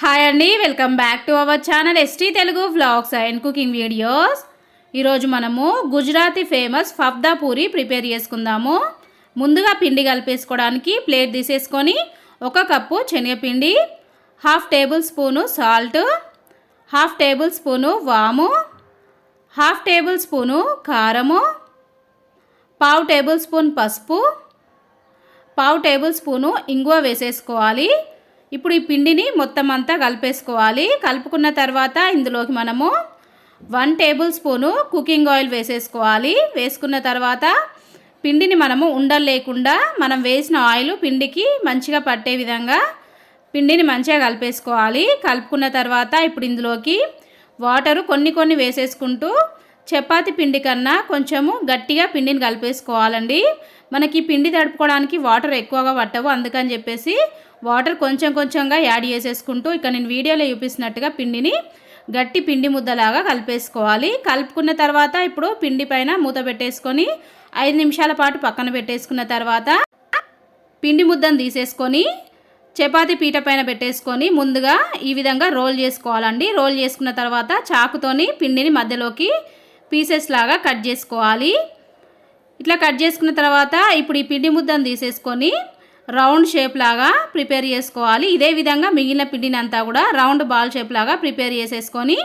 Hi అండి, welcome back to our channel ST Telugu vlogs and cooking videos. ఈరోజు మనము Gujarati famous ఫఫ్దా puri prepare చేసుకుందాము. ముందుగా పిండి కలిపేసుకోవడానికి ప్లేట్ తీసేసుకొని 1 కప్పు శనగపిండి, 1/2 table spoon salt, 1/2 table spoon వాము, 1/2 టేబుల్ స్పూను కారము, 1/2 టేబుల్ స్పూన్ పసుపు, 1/2 టేబుల్ స్పూను ఇంగువ వేసేసుకోవాలి. ఇప్పుడు ఈ పిండిని మొత్తం అంతా కలిపేసుకోవాలి. కలుపుకున్న తర్వాత ఇందులోకి మనము 1 టేబుల్ స్పూను కుకింగ్ ఆయిల్ వేసేసుకోవాలి. వేసుకున్న తర్వాత పిండిని మనము ఉండలు లేకుండా మనం వేసిన ఆయిల్ పిండికి మంచిగా పట్టే విధంగా పిండిని మంచిగా కలిపేసుకోవాలి. కలుపుకున్న తర్వాత ఇప్పుడు ఇందులోకి వాటరు కొన్ని వేసేసుకుంటూ చపాతీ పిండి కన్నా కొంచెము గట్టిగా పిండిని కలిపేసుకోవాలండి. మనకి పిండి తడుపుకోవడానికి వాటర్ ఎక్కువగా పట్టవు, అందుకని చెప్పేసి వాటర్ కొంచెంగా యాడ్ చేసేసుకుంటూ ఇక్కడ నేను వీడియోలో చూపిస్తున్నట్టుగా పిండిని గట్టి పిండి ముద్దలాగా కలిపేసుకోవాలి. కలుపుకున్న తర్వాత ఇప్పుడు పిండి పైన మూత పెట్టేసుకొని 5 నిమిషాల పాటు పక్కన పెట్టేసుకున్న తర్వాత పిండి ముద్దను తీసేసుకొని చపాతీ పీట పైన పెట్టేసుకొని ముందుగా ఈ విధంగా రోల్ చేసుకోవాలండి. రోల్ చేసుకున్న తర్వాత చాకుతోని పిండిని మధ్యలోకి పీసెస్ లాగా కట్ చేసుకోవాలి. ఇట్లా కట్ చేసుకున్న తర్వాత ఇప్పుడు ఈ పిండి ముద్దను తీసేసుకొని రౌండ్ షేప్ లాగా ప్రిపేర్ చేసుకోవాలి. ఇదే విధంగా మిగిలిన పిండిని అంతా కూడా రౌండ్ బాల్ షేప్ లాగా ప్రిపేర్ చేసేసుకొని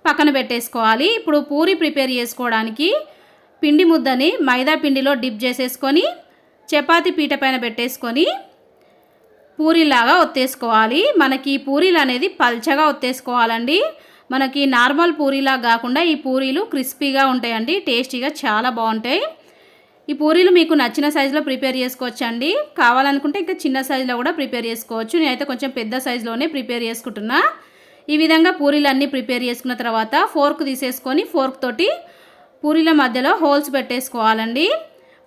పక్కన పెట్టేసుకోవాలి. ఇప్పుడు పూరి ప్రిపేర్ చేసుకోవడానికి పిండి ముద్దని మైదా పిండిలో డిప్ చేసేసుకొని చపాతీ పీట పైన పెట్టేసుకొని పూరీలాగా ఒత్తేసుకోవాలి. మనకి పూరీలు అనేది పల్చగా ఒత్తేసుకోవాలండి. మనకి నార్మల్ పూరీలా కాకుండా ఈ పూరీలు క్రిస్పీగా ఉంటాయండి, టేస్టీగా చాలా బాగుంటాయి. ఈ పూరీలు మీకు నచ్చిన సైజులో ప్రిపేర్ చేసుకోవచ్చు అండి. కావాలనుకుంటే ఇంకా చిన్న సైజులో కూడా ప్రిపేర్ చేసుకోవచ్చు. నేనైతే కొంచెం పెద్ద సైజులోనే ప్రిపేర్ చేసుకుంటున్నా. ఈ విధంగా పూరీలు అన్నీ ప్రిపేర్ చేసుకున్న తర్వాత ఫోర్క్ తీసేసుకొని ఫోర్క్ తోటి పూరీల మధ్యలో హోల్స్ పెట్టేసుకోవాలండి.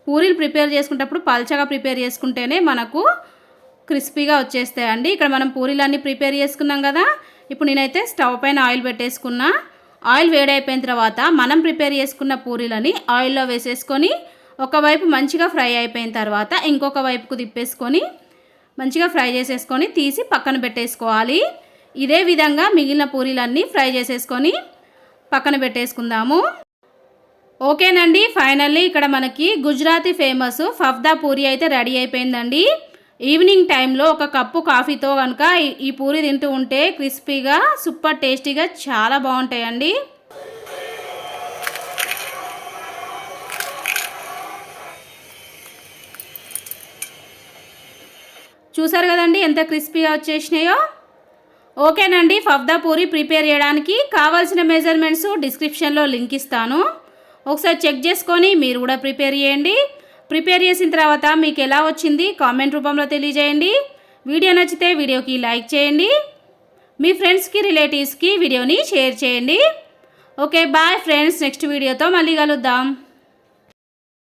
పూరీలు ప్రిపేర్ చేసుకునేటప్పుడు పల్చగా ప్రిపేర్ చేసుకుంటేనే మనకు క్రిస్పీగా వచ్చేస్తాయండి. ఇక్కడ మనం పూరీలు అన్నీ ప్రిపేర్ చేసుకున్నాం కదా. ఇప్పుడు నేనైతే స్టవ్ పైన ఆయిల్ పెట్టేసుకున్నా. ఆయిల్ వేడైపోయిన తర్వాత మనం ప్రిపేర్ చేసుకున్న పూరీలని ఆయిల్లో వేసేసుకొని ఒకవైపు మంచిగా ఫ్రై అయిపోయిన తర్వాత ఇంకొక వైపుకు తిప్పేసుకొని మంచిగా ఫ్రై చేసేసుకొని తీసి పక్కన పెట్టేసుకోవాలి. ఇదే విధంగా మిగిలిన పూరీలన్నీ ఫ్రై చేసేసుకొని పక్కన పెట్టేసుకుందాము. ఓకేనండి, ఫైనల్లీ ఇక్కడ మనకి గుజరాతీ ఫేమస్ ఫఫ్దా పూరి అయితే రెడీ అయిపోయిందండి. ఈవినింగ్ టైంలో 1 కప్పు కాఫీతో కనుక ఈ పూరి తింటూ ఉంటే క్రిస్పీగా సూపర్ టేస్టీగా చాలా బాగుంటాయండి. చూసారు కదండి ఎంత క్రిస్పీగా వచ్చేసినాయో. ఓకేనండి, ఫఫ్దా పూరి ప్రిపేర్ చేయడానికి కావాల్సిన మెజర్మెంట్స్ డిస్క్రిప్షన్లో లింక్ ఇస్తాను. ఒకసారి చెక్ చేసుకొని మీరు కూడా ప్రిపేర్ చేయండి. ప్రిపేర్ చేసిన తర్వాత మీకు ఎలా వచ్చింది కామెంట్ రూపంలో తెలియజేయండి. వీడియో నచ్చితే వీడియోకి లైక్ చేయండి. మీ ఫ్రెండ్స్కి రిలేటివ్స్కి వీడియోని షేర్ చేయండి. ఓకే బాయ్ ఫ్రెండ్స్, నెక్స్ట్ వీడియోతో మళ్ళీ కలుద్దాం.